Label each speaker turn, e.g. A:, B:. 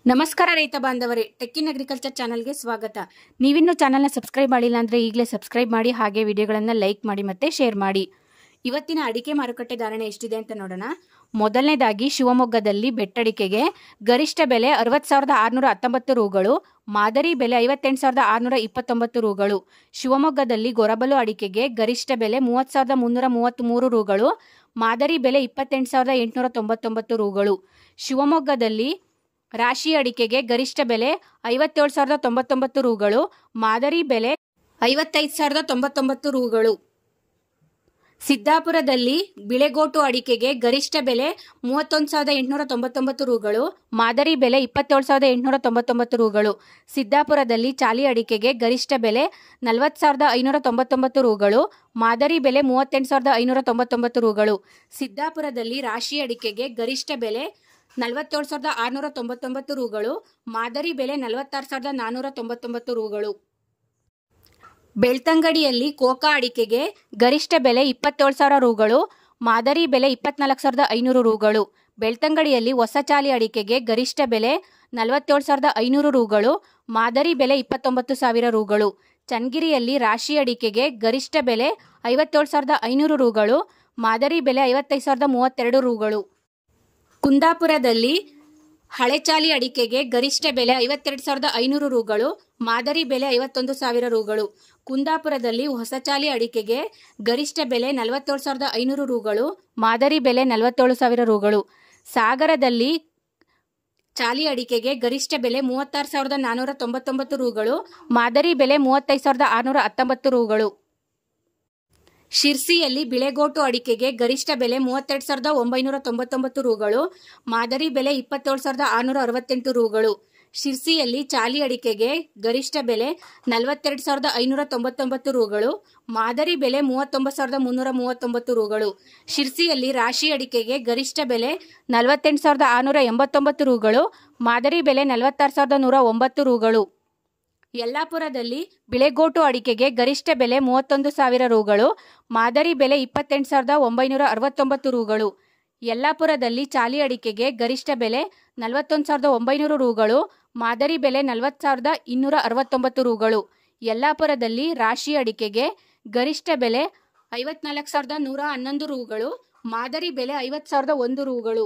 A: ನಮಸ್ಕಾರ ರೈತ ಬಾಂಧವರೇ, ಟೆಕ್ ಇನ್ ಅಗ್ರಿಕಲ್ಚರ್ ಚಾನಲ್ಗೆ ಸ್ವಾಗತ. ನೀವಿನ್ನೂ ಚಾನಲ್ನ ಸಬ್ಸ್ಕ್ರೈಬ್ ಮಾಡಿಲ್ಲ ಅಂದರೆ ಈಗಲೇ ಸಬ್ಸ್ಕ್ರೈಬ್ ಮಾಡಿ, ಹಾಗೆ ವಿಡಿಯೋಗಳನ್ನು ಲೈಕ್ ಮಾಡಿ ಮತ್ತು ಶೇರ್ ಮಾಡಿ. ಇವತ್ತಿನ ಅಡಿಕೆ ಮಾರುಕಟ್ಟೆ ಧಾರಣೆ ಎಷ್ಟಿದೆ ಅಂತ ನೋಡೋಣ. ಮೊದಲನೇದಾಗಿ ಶಿವಮೊಗ್ಗದಲ್ಲಿ ಬೆಟ್ಟಡಿಕೆಗೆ ಗರಿಷ್ಠ ಬೆಲೆ 60,619 ರೂಗಳು, ಮಾದರಿ ಬೆಲೆ 58,629 ರೂಗಳು. ಶಿವಮೊಗ್ಗದಲ್ಲಿ ಗೊರಬಲು ಅಡಿಕೆಗೆ ಗರಿಷ್ಠ ಬೆಲೆ 30,333 ರೂಗಳು, ಮಾದರಿ ಬೆಲೆ 28,899 ರೂಗಳು. ಶಿವಮೊಗ್ಗದಲ್ಲಿ ರಾಶಿ ಅಡಿಕೆಗೆ ಗರಿಷ್ಠ ಬೆಲೆ 57,099 ರೂಗಳು, ಮಾದರಿ ಬೆಲೆ 55,099 ರೂಗಳು. ಸಿದ್ದಾಪುರದಲ್ಲಿ ಬಿಳೆಗೋಟು ಅಡಿಕೆಗೆ ಗರಿಷ್ಠ ಬೆಲೆ 31,899 ರೂಗಳು, ಮಾದರಿ ಬೆಲೆ 27,899 ರೂಗಳು. ಸಿದ್ದಾಪುರದಲ್ಲಿ ಚಾಲಿ ಅಡಿಕೆಗೆ ಗರಿಷ್ಠ ಬೆಲೆ 40,599 ರೂಗಳು, ಮಾದರಿ ಬೆಲೆ 38,599 ರೂಗಳು. ಸಿದ್ದಾಪುರದಲ್ಲಿ ರಾಶಿ ಅಡಿಕೆಗೆ ಗರಿಷ್ಠ ಬೆಲೆ 47,699 ರೂಗಳು, ಮಾದರಿ ಬೆಲೆ 46,499 ರೂಗಳು. ಬೆಳ್ತಂಗಡಿಯಲ್ಲಿ ಕೋಕಾ ಅಡಿಕೆಗೆ ಗರಿಷ್ಠ ಬೆಲೆ 27,000 ರೂಗಳು, ಮಾದರಿ ಬೆಲೆ 24,500 ರೂಗಳು. ಬೆಳ್ತಂಗಡಿಯಲ್ಲಿ ಹೊಸ ಚಾಲಿ ಅಡಿಕೆಗೆ ಗರಿಷ್ಠ ಬೆಲೆ 47,500 ರೂಗಳು, ಮಾದರಿ ಬೆಲೆ 29,000 ರೂಗಳು. ಚನ್ನಗಿರಿಯಲ್ಲಿ ರಾಶಿ ಅಡಿಕೆಗೆ ಗರಿಷ್ಠ ಬೆಲೆ 57,500 ರೂಗಳು, ಮಾದರಿ ಬೆಲೆ 55,032 ರೂಗಳು. ಕುಂದಾಪುರದಲ್ಲಿ ಹಳೆ ಚಾಲಿ ಅಡಿಕೆಗೆ ಗರಿಷ್ಠ ಬೆಲೆ 52,500 ರೂಗಳು, ಮಾದರಿ ಬೆಲೆ 51,000 ರೂಗಳು. ಕುಂದಾಪುರದಲ್ಲಿ ಹೊಸ ಚಾಲಿ ಅಡಿಕೆಗೆ ಗರಿಷ್ಠ ಬೆಲೆ 47,500 ರೂಗಳು, ಮಾದರಿ ಬೆಲೆ 47,000 ರೂಗಳು. ಸಾಗರದಲ್ಲಿ ಚಾಲಿ ಅಡಿಕೆಗೆ ಗರಿಷ್ಠ ಬೆಲೆ 36,499 ರೂಗಳು, ಮಾದರಿ ಬೆಲೆ 35,619 ರೂಗಳು. ಶಿರ್ಸಿಯಲ್ಲಿ ಬಿಳೆಗೋಟು ಅಡಿಕೆಗೆ ಗರಿಷ್ಠ ಬೆಲೆ 32,999 ರೂಗಳು, ಮಾದರಿ ಬೆಲೆ 27,668 ರೂಗಳು. ಶಿರ್ಸಿಯಲ್ಲಿ ಚಾಲಿ ಅಡಿಕೆಗೆ ಗರಿಷ್ಠ ಬೆಲೆ 42,599 ರೂಗಳು, ಮಾದರಿ ಬೆಲೆ 39,339 ರೂಗಳು. ಶಿರ್ಸಿಯಲ್ಲಿ ರಾಶಿ ಅಡಿಕೆಗೆ ಗರಿಷ್ಠ ಬೆಲೆ 48,689 ರೂಗಳು, ಮಾದರಿ ಬೆಲೆ 46,109 ರೂಗಳು. ಯಲ್ಲಾಪುರದಲ್ಲಿ ಬಿಳೆಗೋಟು ಅಡಿಕೆಗೆ ಗರಿಷ್ಠ ಬೆಲೆ 31,000 ರೂಗಳು, ಮಾದರಿ ಬೆಲೆ 28,969 ರೂಗಳು. ಯಲ್ಲಾಪುರದಲ್ಲಿ ಚಾಲಿ ಅಡಿಕೆಗೆ ಗರಿಷ್ಠ ಬೆಲೆ 41,900 ರೂಗಳು, ಮಾದರಿ ಬೆಲೆ 40,269 ರೂಗಳು. ಯಲ್ಲಾಪುರದಲ್ಲಿ ರಾಶಿ ಅಡಿಕೆಗೆ ಗರಿಷ್ಠ ಬೆಲೆ 54,111 ರೂಗಳು, ಮಾದರಿ ಬೆಲೆ 50,001 ರೂಗಳು.